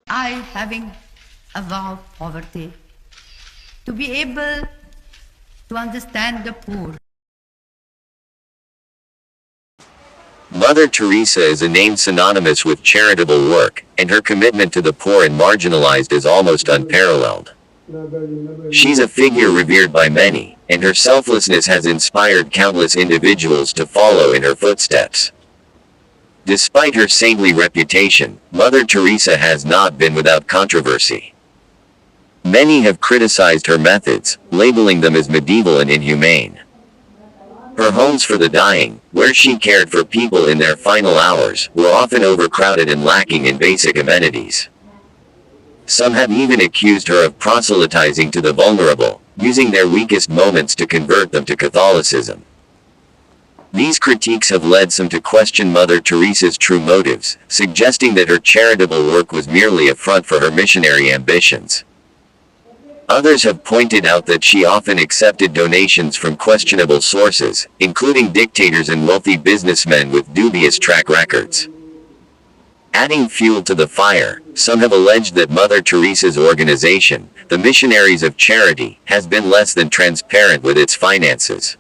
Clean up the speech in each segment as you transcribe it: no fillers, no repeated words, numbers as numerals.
I, having avowed poverty, to be able to understand the poor. Mother Teresa is a name synonymous with charitable work, and her commitment to the poor and marginalized is almost unparalleled. She's a figure revered by many, and her selflessness has inspired countless individuals to follow in her footsteps. Despite her saintly reputation, Mother Teresa has not been without controversy. Many have criticized her methods, labeling them as medieval and inhumane. Her homes for the dying, where she cared for people in their final hours, were often overcrowded and lacking in basic amenities. Some have even accused her of proselytizing to the vulnerable, using their weakest moments to convert them to Catholicism. These critiques have led some to question Mother Teresa's true motives, suggesting that her charitable work was merely a front for her missionary ambitions. Others have pointed out that she often accepted donations from questionable sources, including dictators and wealthy businessmen with dubious track records. Adding fuel to the fire, some have alleged that Mother Teresa's organization, the Missionaries of Charity, has been less than transparent with its finances.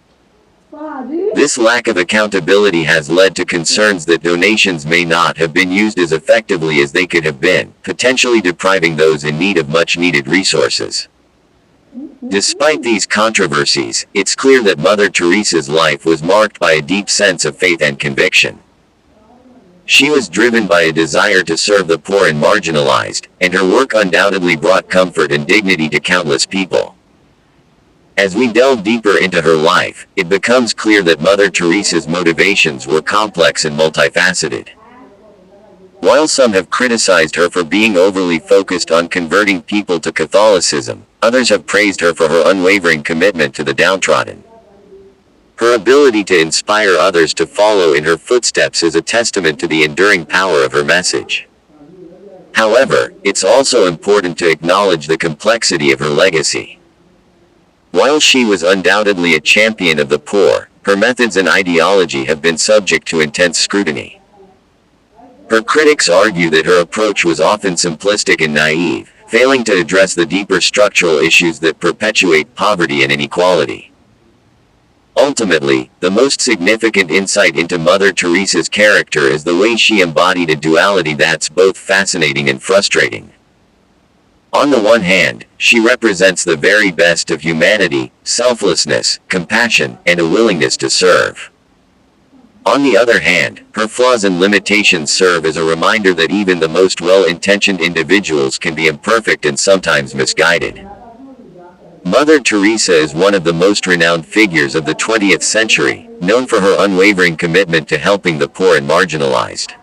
This lack of accountability has led to concerns that donations may not have been used as effectively as they could have been, potentially depriving those in need of much-needed resources. Despite these controversies, it's clear that Mother Teresa's life was marked by a deep sense of faith and conviction. She was driven by a desire to serve the poor and marginalized, and her work undoubtedly brought comfort and dignity to countless people. As we delve deeper into her life, it becomes clear that Mother Teresa's motivations were complex and multifaceted. While some have criticized her for being overly focused on converting people to Catholicism, others have praised her for her unwavering commitment to the downtrodden. Her ability to inspire others to follow in her footsteps is a testament to the enduring power of her message. However, it's also important to acknowledge the complexity of her legacy. While she was undoubtedly a champion of the poor, her methods and ideology have been subject to intense scrutiny. Her critics argue that her approach was often simplistic and naive, failing to address the deeper structural issues that perpetuate poverty and inequality. Ultimately, the most significant insight into Mother Teresa's character is the way she embodied a duality that's both fascinating and frustrating. On the one hand, she represents the very best of humanity, selflessness, compassion, and a willingness to serve. On the other hand, her flaws and limitations serve as a reminder that even the most well-intentioned individuals can be imperfect and sometimes misguided. Mother Teresa is one of the most renowned figures of the 20th century, known for her unwavering commitment to helping the poor and marginalized.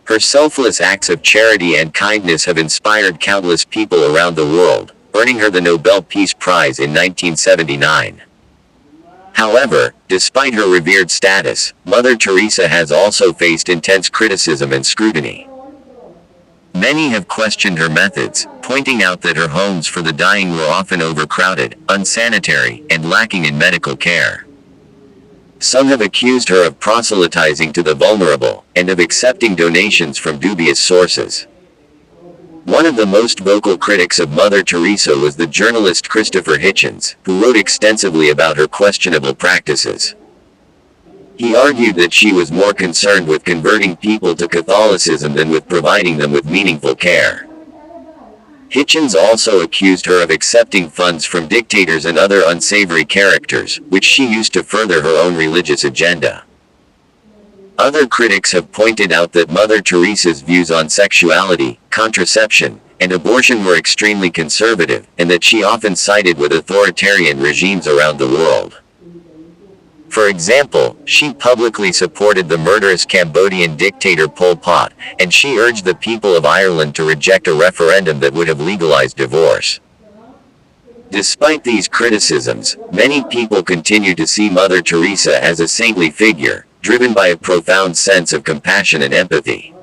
Her selfless acts of charity and kindness have inspired countless people around the world, earning her the Nobel Peace Prize in 1979. However, despite her revered status, Mother Teresa has also faced intense criticism and scrutiny. Many have questioned her methods, pointing out that her homes for the dying were often overcrowded, unsanitary, and lacking in medical care. Some have accused her of proselytizing to the vulnerable, and of accepting donations from dubious sources. One of the most vocal critics of Mother Teresa was the journalist Christopher Hitchens, who wrote extensively about her questionable practices. He argued that she was more concerned with converting people to Catholicism than with providing them with meaningful care. Hitchens also accused her of accepting funds from dictators and other unsavory characters, which she used to further her own religious agenda. Other critics have pointed out that Mother Teresa's views on sexuality, contraception, and abortion were extremely conservative, and that she often sided with authoritarian regimes around the world. For example, she publicly supported the murderous Cambodian dictator Pol Pot, and she urged the people of Ireland to reject a referendum that would have legalized divorce. Despite these criticisms, many people continue to see Mother Teresa as a saintly figure, driven by a profound sense of compassion and empathy.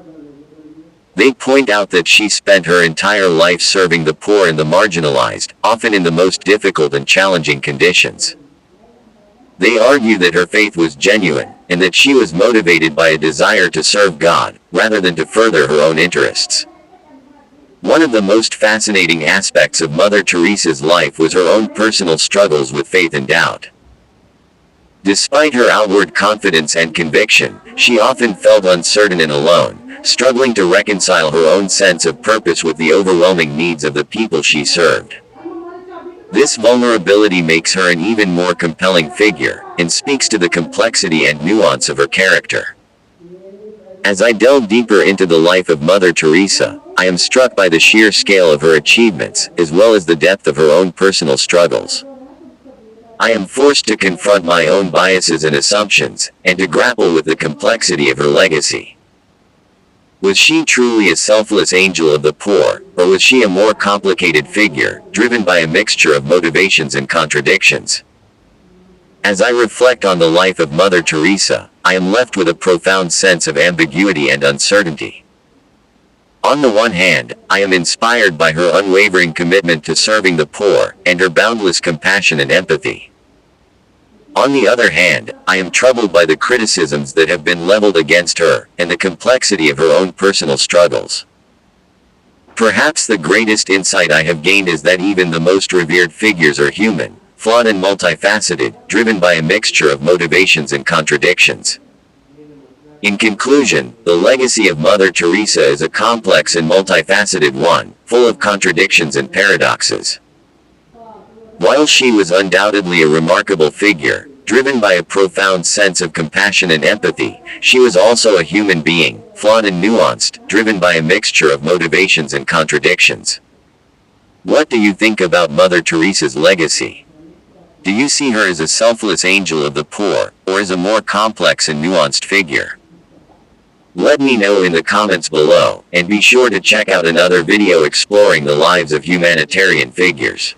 They point out that she spent her entire life serving the poor and the marginalized, often in the most difficult and challenging conditions. They argue that her faith was genuine, and that she was motivated by a desire to serve God, rather than to further her own interests. One of the most fascinating aspects of Mother Teresa's life was her own personal struggles with faith and doubt. Despite her outward confidence and conviction, she often felt uncertain and alone, struggling to reconcile her own sense of purpose with the overwhelming needs of the people she served. This vulnerability makes her an even more compelling figure, and speaks to the complexity and nuance of her character. As I delve deeper into the life of Mother Teresa, I am struck by the sheer scale of her achievements, as well as the depth of her own personal struggles. I am forced to confront my own biases and assumptions, and to grapple with the complexity of her legacy. Was she truly a selfless angel of the poor, or was she a more complicated figure, driven by a mixture of motivations and contradictions? As I reflect on the life of Mother Teresa, I am left with a profound sense of ambiguity and uncertainty. On the one hand, I am inspired by her unwavering commitment to serving the poor, and her boundless compassion and empathy. On the other hand, I am troubled by the criticisms that have been leveled against her, and the complexity of her own personal struggles. Perhaps the greatest insight I have gained is that even the most revered figures are human, flawed and multifaceted, driven by a mixture of motivations and contradictions. In conclusion, the legacy of Mother Teresa is a complex and multifaceted one, full of contradictions and paradoxes. While she was undoubtedly a remarkable figure, driven by a profound sense of compassion and empathy, she was also a human being, flawed and nuanced, driven by a mixture of motivations and contradictions. What do you think about Mother Teresa's legacy? Do you see her as a selfless angel of the poor, or as a more complex and nuanced figure? Let me know in the comments below, and be sure to check out another video exploring the lives of humanitarian figures.